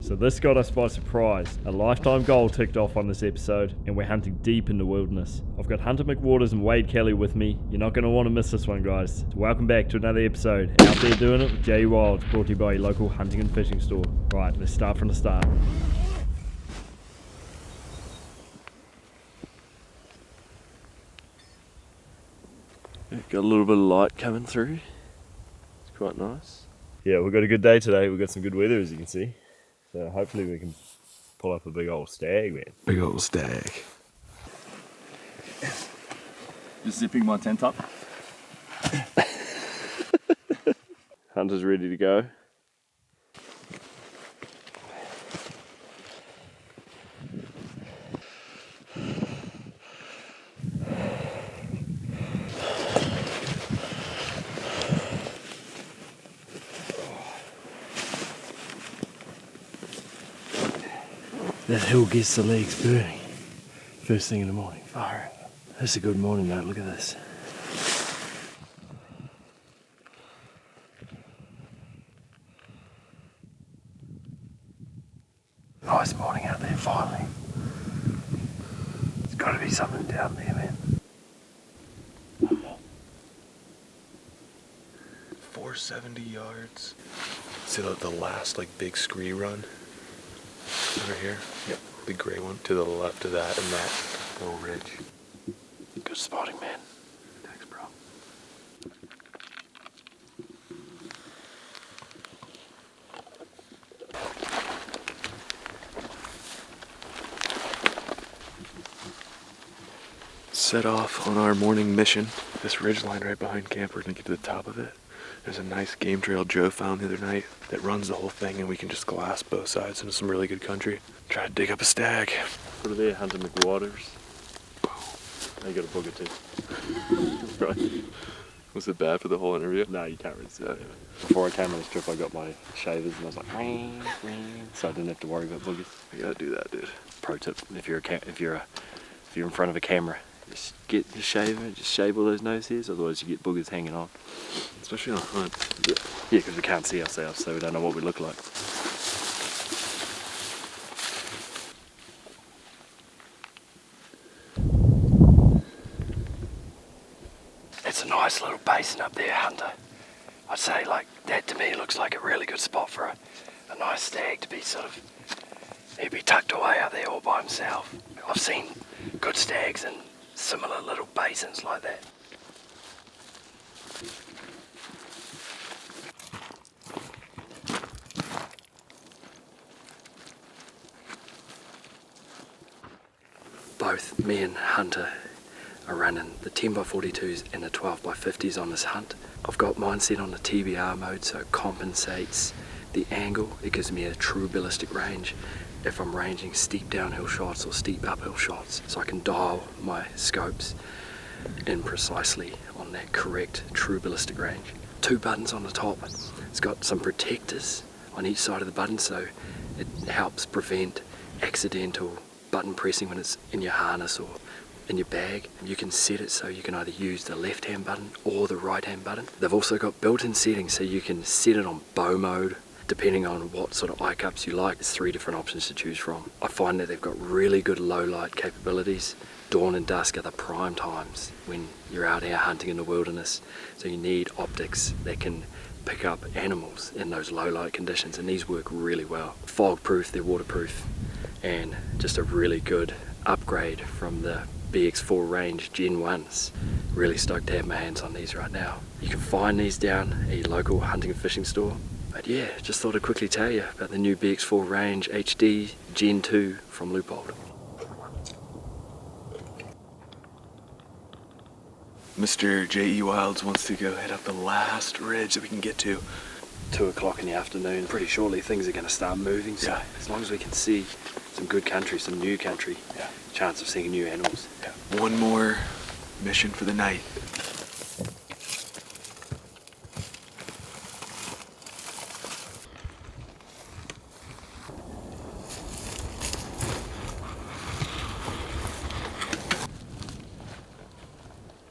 So this got us by surprise. A lifetime goal ticked off on this episode, and we're hunting deep in the wilderness. I've got Hunter McWaters and Wade Kelly with me. You're not going to want to miss this one, guys. So welcome back to another episode. Out there doing it with J Wild, brought to you by your local hunting and fishing store. Right, let's start from the start. Got a little bit of light coming through. It's quite nice. Yeah, we've got a good day today. We've got some good weather, as you can see. So hopefully we can pull up a big old stag, man. Big old stag. Just zipping my tent up. Hunter's ready to go. That hill gets the legs burning first thing in the morning. Fire. That's a good morning, mate. Look at this. Nice morning out there, finally. There's got to be something down there, man. 470 yards. See the last big scree run? Over here? Yep. The grey one to the left of that and that little ridge. Good spotting, man. Thanks, bro. Set off on our morning mission. This ridge line right behind camp, we're gonna get to the top of it. There's a nice game trail Joe found the other night that runs the whole thing, and we can just glass both sides into some really good country. Try to dig up a stag. Put it there, Hunter McWaters. You got a booger too. Right. Was it bad for the whole interview? No, you can't really see it. Before I came on this trip, I got my shavers and I was like, ring, ring, so I didn't have to worry about boogers. You gotta do that, dude. Pro tip: if you're in front of a camera, just get your shaver, just shave all those nose hairs. Otherwise, you get boogers hanging on. Especially on a hunt. Yeah, because we can't see ourselves, so we don't know what we look like. It's a nice little basin up there, Hunter. I'd say that to me looks like a really good spot for a nice stag to be he'd be tucked away up there all by himself. I've seen good stags in similar little basins like that. Both me and Hunter are running the 10x42s and the 12x50s on this hunt. I've got mine set on the TBR mode, so it compensates the angle. It gives me a true ballistic range if I'm ranging steep downhill shots or steep uphill shots, so I can dial my scopes in precisely on that correct true ballistic range. 2 buttons on the top. It's got some protectors on each side of the button, so it helps prevent accidental button pressing when it's in your harness or in your bag. You can set it so you can either use the left hand button or the right hand button. They've also got built-in settings, so you can set it on bow mode depending on what sort of eye cups you like. There's 3 different options to choose from. I find that they've got really good low light capabilities. Dawn and dusk are the prime times when you're out here hunting in the wilderness, so you need optics that can pick up animals in those low light conditions, and these work really well. Fog proof, they're waterproof, and just a really good upgrade from the BX4 range Gen 1s. Really stoked to have my hands on these right now. You can find these down at your local hunting and fishing store. But yeah, just thought I'd quickly tell you about the new BX4 range HD Gen 2 from Leupold. Mr. J.E. Wilds wants to go head up the last ridge that we can get to. 2 o'clock in the afternoon. Pretty shortly things are going to start moving, so Yeah. as long as we can see some good country, some new country, chance of seeing new animals. Yeah. One more mission for the night.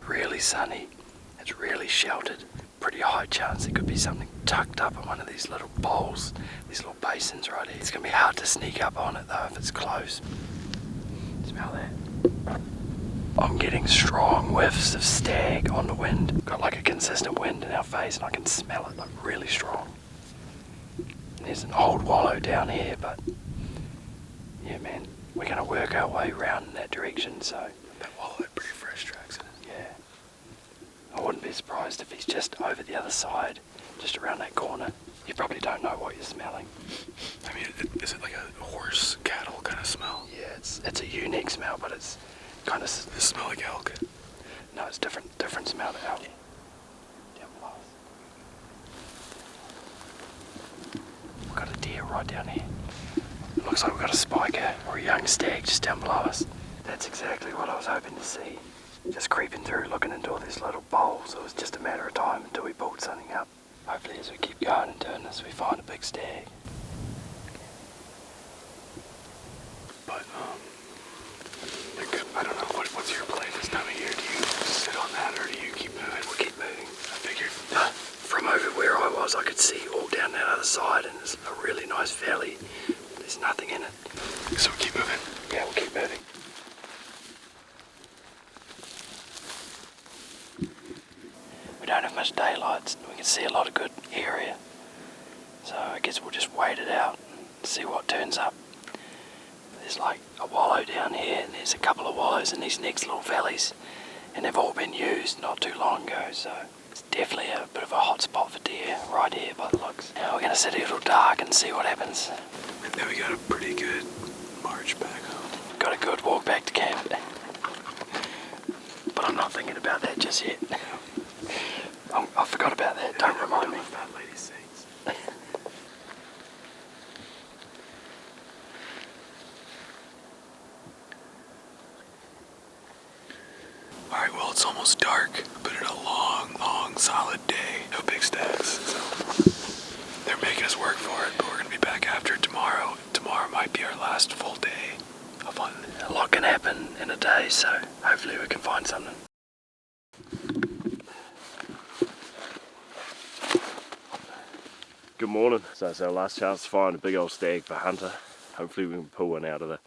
Really sunny. It's really sheltered. Pretty high chance there could be something tucked up in one of these little bowls, these little basins right here. It's going to be hard to sneak up on it though if it's close. Smell that? I'm getting strong whiffs of stag on the wind. Got like a consistent wind in our face and I can smell it like really strong. There's an old wallow down here, but yeah man, we're going to work our way around in that direction, so. That wallow had pretty fresh tracks in it. Yeah. I wouldn't be surprised if he's just over the other side, just around that corner. You probably don't know what you're smelling. I mean, is it like a horse, cattle kind of smell? Yeah, it's a unique smell, but it's kind of... Does it smell like elk? No, it's different smell to elk. Down below us. We've got a deer right down here. It looks like we've got a spiker or a young stag just down below us. That's exactly what I was hoping to see. Just creeping through, looking into all these little bowls. It was just a matter of time until we pulled something up. Hopefully as we keep going and doing this, we find a big stag. But, like, I don't know, what's your play this time of year? Do you sit on that or do you keep moving? We'll keep moving. I figured. From over where I was, I could see all down that other side, and there's a really nice valley. There's nothing in it. So we keep moving? Yeah, we'll keep moving. We don't have much daylight. We can see a lot of good area. So I guess we'll just wait it out and see what turns up. There's like a wallow down here, and there's a couple of wallows in these next little valleys, and they've all been used not too long ago, so it's definitely a bit of a hot spot for deer right here by the looks. Now we're going to sit here till dark and see what happens. And then we got a pretty good march back home. Got a good walk back to camp. But I'm not thinking about that just yet. I forgot about that. Don't remind me. That lady sings. Alright, well, it's almost dark. Been in a long, solid day. No big stags, so they're making us work for it, but we're gonna be back after it tomorrow. Tomorrow might be our last full day of fun. A lot can happen in a day, so hopefully we can find something. Good morning. So it's our last chance to find a big old stag for Hunter. Hopefully we can pull one out of the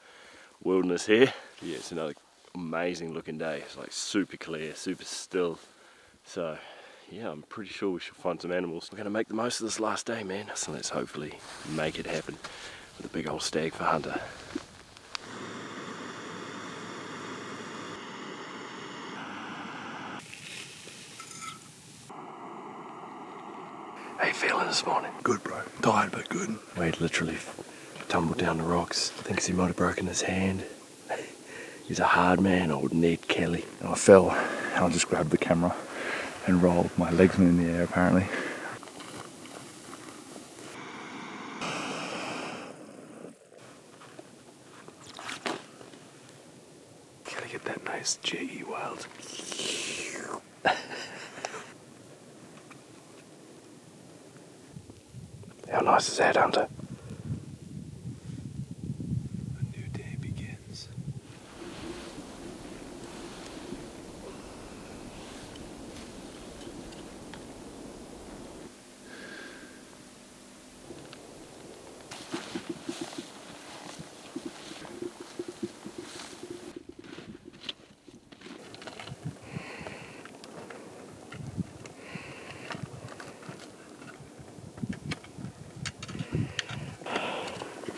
wilderness here. Yeah, it's another amazing looking day. It's like super clear, super still. So yeah, I'm pretty sure we should find some animals. We're gonna make the most of this last day, man. So let's hopefully make it happen with a big old stag for Hunter. How you feeling this morning? Good, bro. Tired, but good. Wade literally tumbled down the rocks. Thinks he might have broken his hand. He's a hard man, old Ned Kelly. I fell and I just grabbed the camera and rolled. My legs were in the air apparently. Gotta get that nice J.E. Wild. How nice is that, Hunter? A new day begins.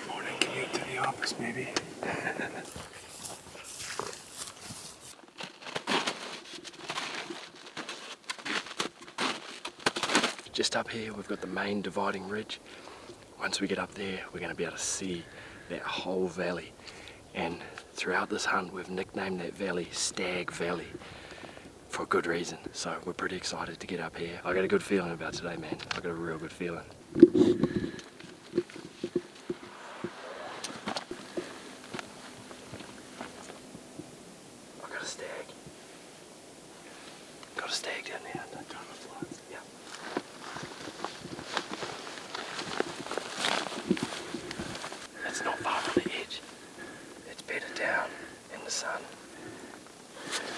Morning commute to the office, maybe. Just up here, we've got the main dividing ridge. Once we get up there, we're going to be able to see that whole valley. And throughout this hunt, we've nicknamed that valley Stag Valley for a good reason. So we're pretty excited to get up here. I got a good feeling about today, man. I got a real good feeling. I got a stag. Got a stag down there. Down the flats. Yeah. It's not far from the edge. It's bedded down in the sun.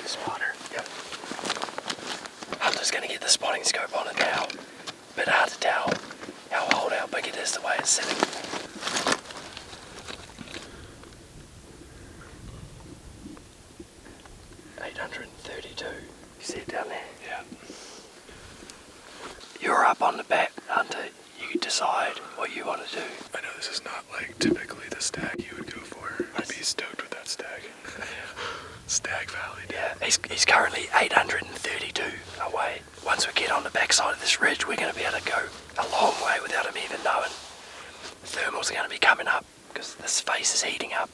Spotter. Yep. Hunter's gonna get the spotting scope on it now. Bit hard to tell. 832. You see it down there? Yeah. You're up on the back, Hunter. You decide what you want to do. I know this is not like typically the stag you would go for. I'd be stoked with that stag. Stag Valley. Yeah, he's currently 832 away. Once we get on the backside of this ridge, we're going to be able to go a long way without him even knowing. The thermals are going to be coming up because this face is heating up.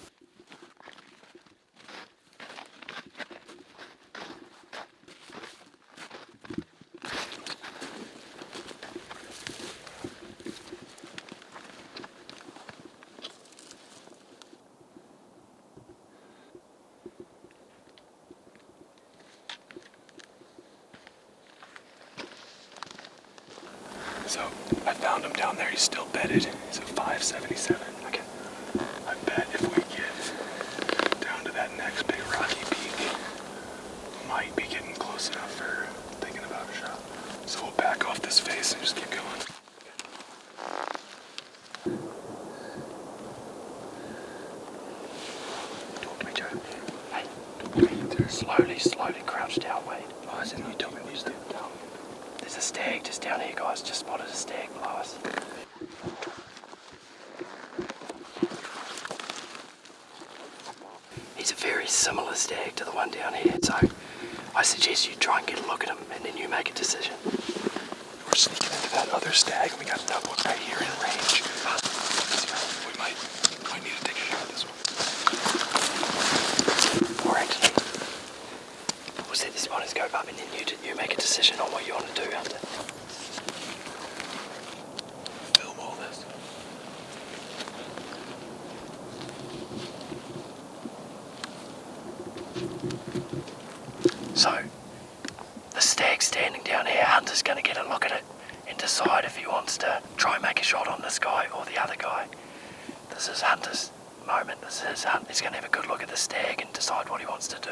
So I found him down there. He's still bedded. He's at 577. Okay. I bet if we get down to that next big rocky peak, we might be getting close enough for thinking about a shot. So we'll back off this face and just keep going. Talk to me, Joe. Hey, talk to me. Slowly crouch down, Wade. Guys, and you tell me what to do. There's a stag just down here, guys. Just spotted a stag below us. He's a very similar stag to the one down here, so I suggest you try and get a look at him and then you make a decision. We're sneaking into that other stag and we got another one right here in range. We might need to take a shot at this one. Or actually, we'll set this one as go up and then you make a decision on what you want to do, Hunter. Film all this. So, the stag standing down here, Hunter's going to get a look at it and decide if he wants to try and make a shot on this guy or the other guy. This is Hunter's moment. This is Hunt. He's going to have a good look at the stag and decide what he wants to do.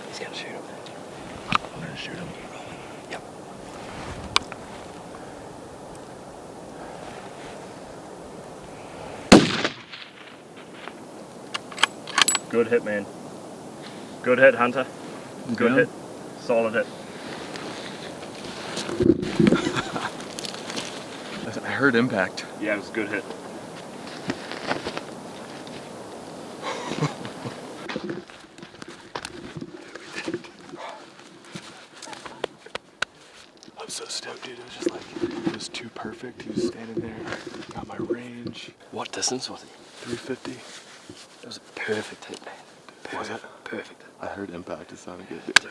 He's going to shoot him. I'm gonna shoot him. Yep. Good hit, man. Good hit, Hunter. Good hit. Solid hit. I heard impact. Yeah, it was a good hit. I'm so stoked, dude. It was just like, it was too perfect. He was standing there, got my range. What distance was he? 350. It was a perfect hit, man. Was it? Perfect. I heard impact. It sounded good. Dude.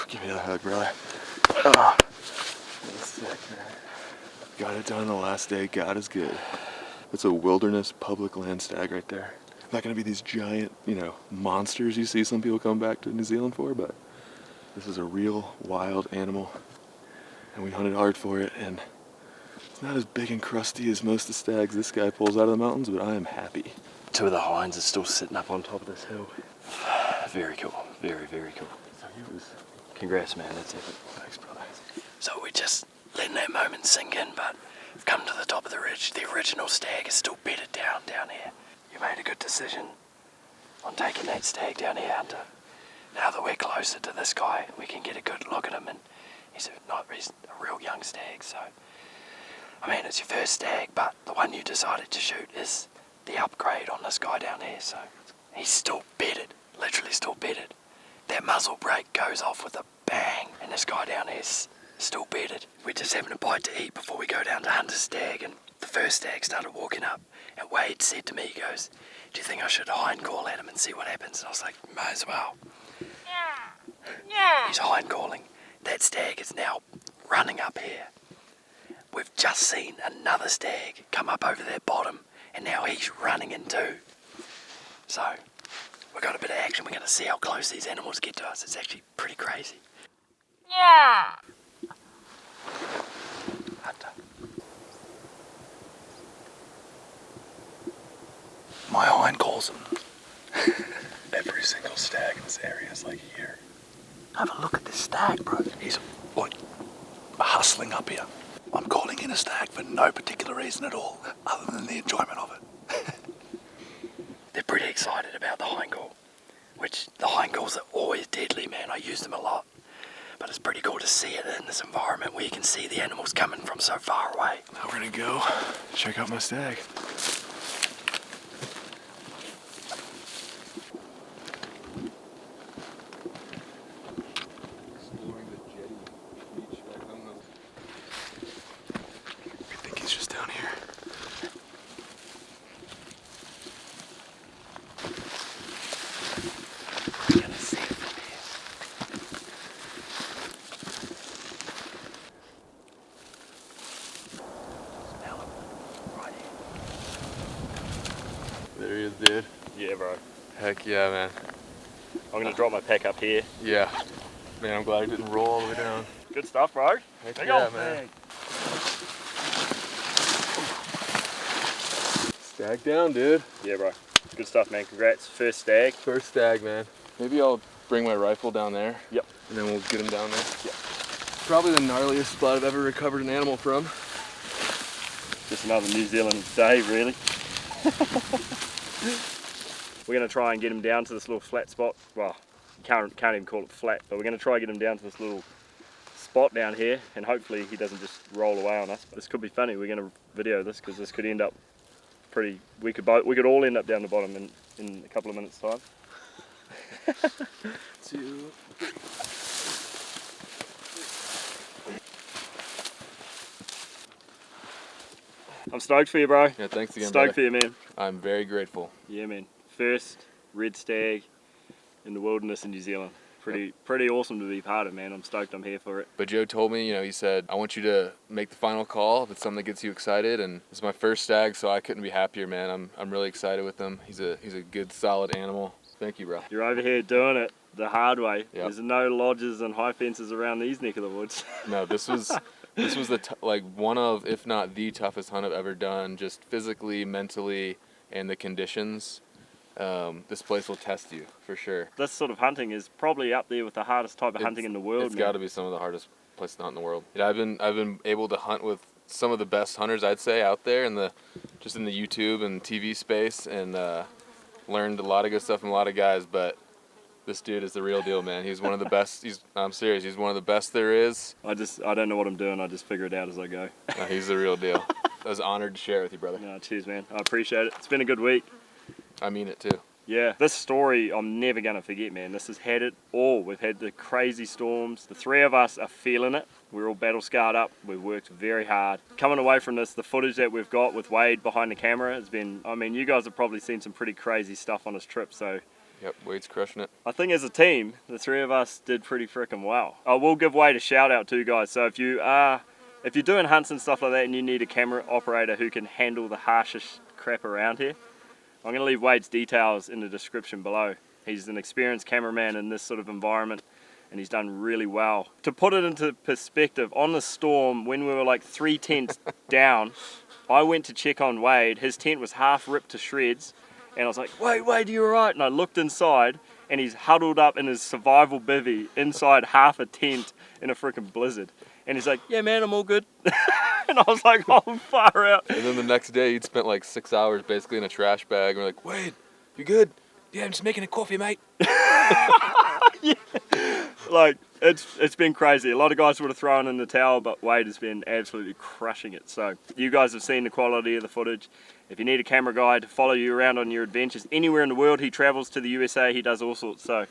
Give me that hug, brother. Ah, that's sick, man. Got it done the last day. God is good. It's a wilderness public land stag right there. Not gonna be these giant, monsters you see some people come back to New Zealand for, but this is a real wild animal, and we hunted hard for it. And it's not as big and crusty as most of the stags this guy pulls out of the mountains, but I am happy. Two of the hinds are still sitting up on top of this hill. Very cool. Very, very cool. So he was. Congrats, man. That's epic. Thanks, brother. So we're just letting that moment sink in, but we've come to the top of the ridge. The original stag is still bedded down here. You made a good decision on taking that stag down here, Hunter. Now that we're closer to this guy, we can get a good look at him, and he's a real young stag, so... I mean, it's your first stag, but the one you decided to shoot is the upgrade on this guy down here, so... He's still bedded, literally still bedded. That muzzle brake goes off with a bang, and this guy down here's still bedded. We're just having a bite to eat before we go down to Hunter's stag, and the first stag started walking up, and Wade said to me, he goes, "Do you think I should hind call at him and see what happens?" And I was like, might as well. Yeah. He's hind calling. That stag is now running up here. We've just seen another stag come up over that bottom, and now he's running in too. So, we've got a bit of action. We're going to see how close these animals get to us. It's actually pretty crazy. Yeah. Hunter. My hind calls him. Every single stag in this area is like here. Have a look at this stag, bro. He's like hustling up here. I'm calling in a stag for no particular reason at all, other than the enjoyment of it. They're pretty excited about the hind call. which the hindgalls are always deadly, man. I use them a lot. But it's pretty cool to see it in this environment where you can see the animals coming from so far away. Now we're gonna go check out my stag. Exploring the jetty beach right on the... I think he's just down here. You're gonna see it from here. Smell him right here. There he is, dude. Yeah, bro. Heck yeah, man. I'm gonna drop my pack up here. Yeah. Man, I'm glad I didn't roll all the way down. Good stuff, bro. Heck Big yeah, old man. thing. Stag down, dude. Yeah, bro. Good stuff, man. Congrats. First stag. First stag, man. Maybe I'll bring my rifle down there. Yep. And then we'll get him down there. Yep. Probably the gnarliest spot I've ever recovered an animal from. Just another New Zealand day, really. We're going to try and get him down to this little flat spot. Well, can't even call it flat, but we're going to try and get him down to this little spot down here, and hopefully he doesn't just roll away on us. This could be funny. We're going to video this because this could end up pretty... We could all end up down the bottom in a couple of minutes' time. 2, 3. I'm stoked for you, bro. Yeah, thanks again, Stoked brother. for you, man. I'm very grateful. Yeah, man. First red stag in the wilderness in New Zealand. Pretty awesome to be part of, man. I'm stoked I'm here for it. But Joe told me, he said, I want you to make the final call if it's something that gets you excited, and it's my first stag, so I couldn't be happier, man. I'm really excited with him. He's a good, solid animal. Thank you, bro. You're over here doing it the hard way. Yep. There's no lodges and high fences around these neck of the woods. No, this was one of, if not the toughest hunt I've ever done, just physically, mentally, and the conditions. This place will test you for sure. This sort of hunting is probably up there with the hardest type of hunting in the world. It's got to be some of the hardest places to hunt in the world. Yeah, I've been able to hunt with some of the best hunters, I'd say, out there in the YouTube and TV space, and learned a lot of good stuff from a lot of guys. But this dude is the real deal, man. He's one of the best. I'm serious. He's one of the best there is. I don't know what I'm doing. I just figure it out as I go. No, he's the real deal. I was honored to share it with you, brother. No, cheers, man. I appreciate it. It's been a good week. I mean it too. Yeah, this story I'm never going to forget, man. This has had it all. We've had the crazy storms. The three of us are feeling it. We're all battle scarred up. We've worked very hard. Coming away from this, the footage that we've got with Wade behind the camera has been, you guys have probably seen some pretty crazy stuff on this trip, so. Yep, Wade's crushing it. I think as a team, the three of us did pretty freaking well. I will give Wade a shout out too, guys. So if you're doing hunts and stuff like that and you need a camera operator who can handle the harshest crap around here, I'm going to leave Wade's details in the description below. He's an experienced cameraman in this sort of environment, and he's done really well. To put it into perspective, on the storm, when we were like 3 tents down, I went to check on Wade. His tent was half ripped to shreds, and I was like, Wade, are you alright? And I looked inside, and he's huddled up in his survival bivvy inside half a tent in a freaking blizzard. And he's like, yeah, man, I'm all good. And I was like, oh, far out. And then the next day, he'd spent like 6 hours basically in a trash bag. And we're like, Wade, you good? Yeah, I'm just making a coffee, mate. Yeah. Like, it's been crazy. A lot of guys would have thrown in the towel, but Wade has been absolutely crushing it. So you guys have seen the quality of the footage. If you need a camera guy to follow you around on your adventures anywhere in the world, he travels to the USA, he does all sorts. So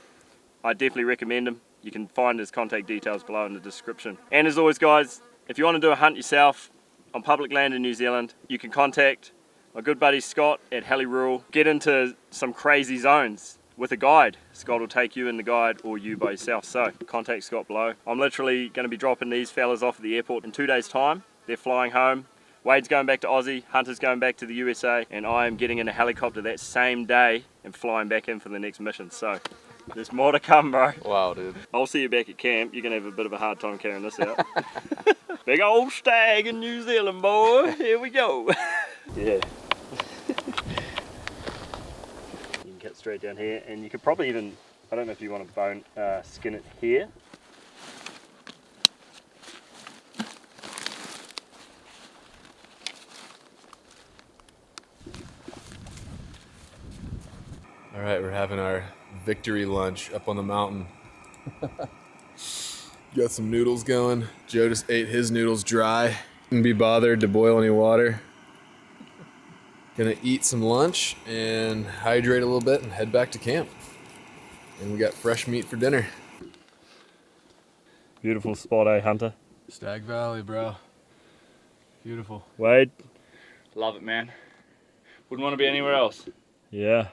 I definitely recommend him. You can find his contact details below in the description. And as always, guys, if you want to do a hunt yourself on public land in New Zealand, you can contact my good buddy Scott at Heli Rural. Get into some crazy zones with a guide. Scott will take you in the guide, or you by yourself. So contact Scott below. I'm literally going to be dropping these fellas off at the airport in 2 days' time. They're flying home. Wade's going back to Aussie, Hunter's going back to the USA, and I am getting in a helicopter that same day and flying back in for the next mission. So there's more to come, bro. Wow, dude. I'll see you back at camp. You're going to have a bit of a hard time carrying this out. Big old stag in New Zealand, boy. Here we go. Yeah. You can cut straight down here, and you could probably even, I don't know if you want to skin it here. All right, we're having our victory lunch up on the mountain. Got some noodles going. Joe just ate his noodles dry. Didn't be bothered to boil any water. Gonna eat some lunch and hydrate a little bit and head back to camp. And we got fresh meat for dinner. Beautiful spot, eh, Hunter? Stag Valley, bro. Beautiful. Wade? Love it, man. Wouldn't want to be anywhere else. Yeah.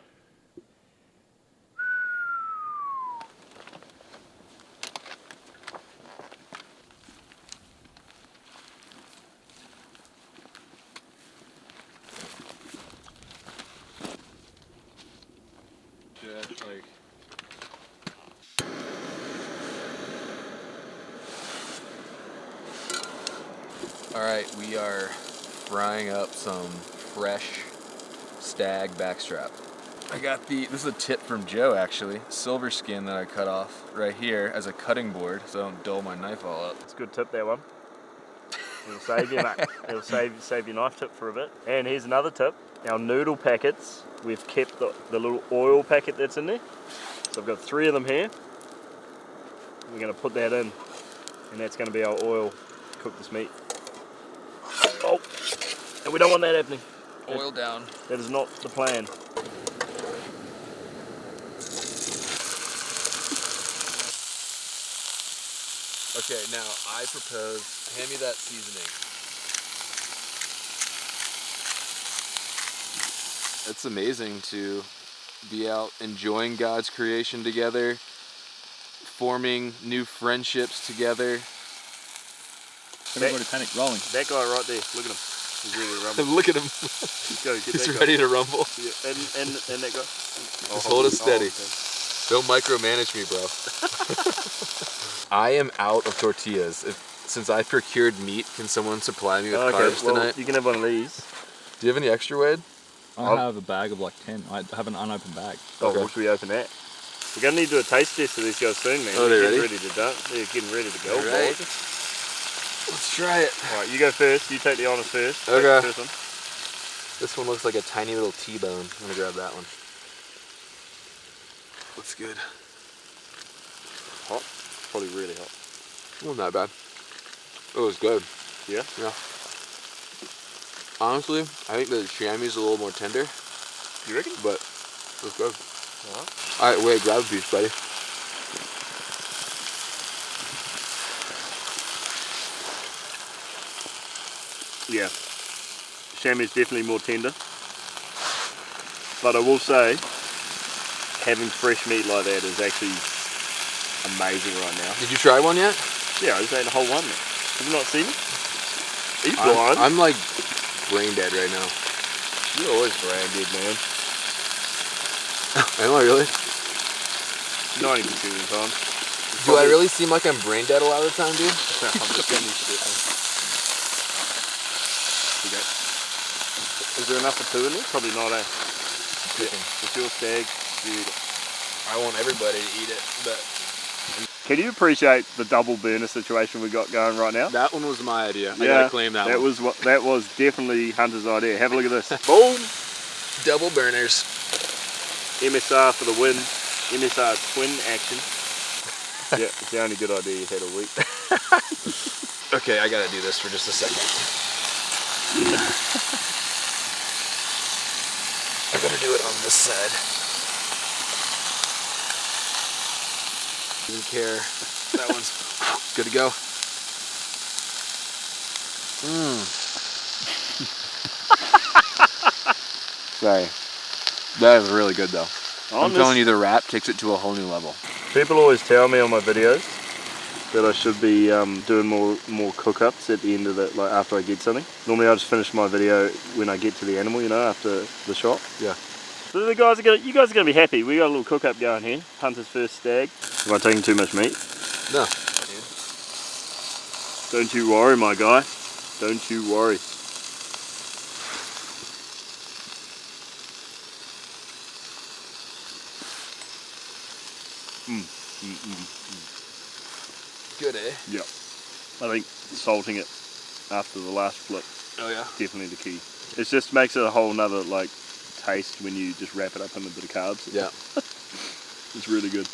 All right, we are frying up some fresh stag backstrap. I got this is a tip from Joe actually, silver skin that I cut off right here as a cutting board so I don't dull my knife all up. It's a good tip, that one. It'll save you, mate. It'll save your knife tip for a bit. And here's another tip. Our noodle packets, we've kept the little oil packet that's in there. So I've got 3 of them here. We're going to put that in, and that's going to be our oil to cook this meat. Oh, and we don't want that happening. Oil down. That is not the plan. Okay, now I propose, hand me that seasoning. It's amazing to be out enjoying God's creation together, forming new friendships together. Everybody panic, rolling. That guy right there, look at him. He's ready to rumble. Look at him. Go, get He's that ready guy. to rumble. Yeah, and that guy. Just hold it steady. Don't micromanage me, bro. I am out of tortillas. Since I procured meat, can someone supply me with carbs tonight? You can have one of these. Do you have any extra, Wade? I have a bag of like 10. I have an unopened bag. Oh, Okay. well, should we open that? We're going to need to do a taste test of these guys soon, man. Oh, they're They're ready? They're getting ready to go. All right. boys. Let's try it. All right, you go first. You take the honours first. Okay. Take the first one. This one looks like a tiny little T-bone. I'm gonna grab that one. Looks good. Hot. Probably really hot. Well, not bad. It was good. Yeah? Yeah. Honestly, I think the chamois a little more tender, You reckon? but it was good. Alright. All right, wait, grab a piece, buddy. Yeah. Chamois is definitely more tender. But I will say, having fresh meat like that is actually amazing right now. Did you try one yet? Yeah, I just ate a whole one. Have you not seen it? Are you blind? I'm like brain dead right now. You're always brain dead, man. Am I really? 90% of the time. Do I really seem like I'm brain dead a lot of the time, dude? I'm just getting this shit, man. Okay. Is there enough for 2 in there? Probably not, eh? Yeah. It's your stag, dude. I want everybody to eat it, but Can you appreciate the double burner situation we got going right now? that one was my idea. Yeah, I gotta claim that one. That was definitely Hunter's idea. Have a look at this. Boom! Double burners. MSR for the win. MSR twin action. Yeah, it's the only good idea you've had all week. Okay, I gotta do this for just a second. I gotta do it on this side. Didn't care. That one's good to go. Sorry. That is really good though. I'm telling you, the wrap takes it to a whole new level. People always tell me on my videos that I should be doing more cook-ups at the end of the, like after I get something. Normally I just finish my video when I get to the animal, you know, after the shot. Yeah. So you guys are gonna be happy. We got a little cook-up going here. Hunter's first stag. Am I taking too much meat? No. Don't you worry, my guy. Don't you worry. Good, eh? Yeah. I think salting it after the last flip, Oh yeah. definitely the key. It just makes it a whole nother like taste when you just wrap it up in a bit of carbs. Yeah. It's really good.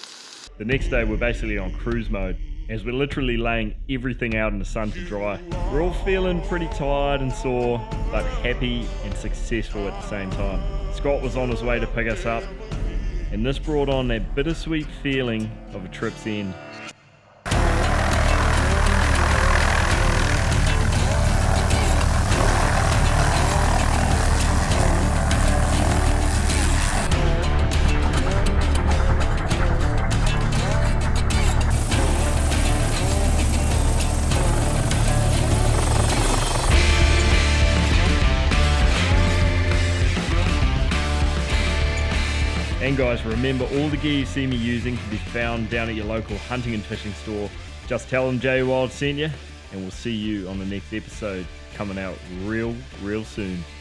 The next day we're basically on cruise mode, as we're literally laying everything out in the sun to dry. We're all feeling pretty tired and sore, but happy and successful at the same time. Scott was on his way to pick us up, and this brought on that bittersweet feeling of a trip's end. And guys, remember, all the gear you see me using can be found down at your local hunting and fishing store. Just tell them Jay Wild sent you, and we'll see you on the next episode, coming out real soon.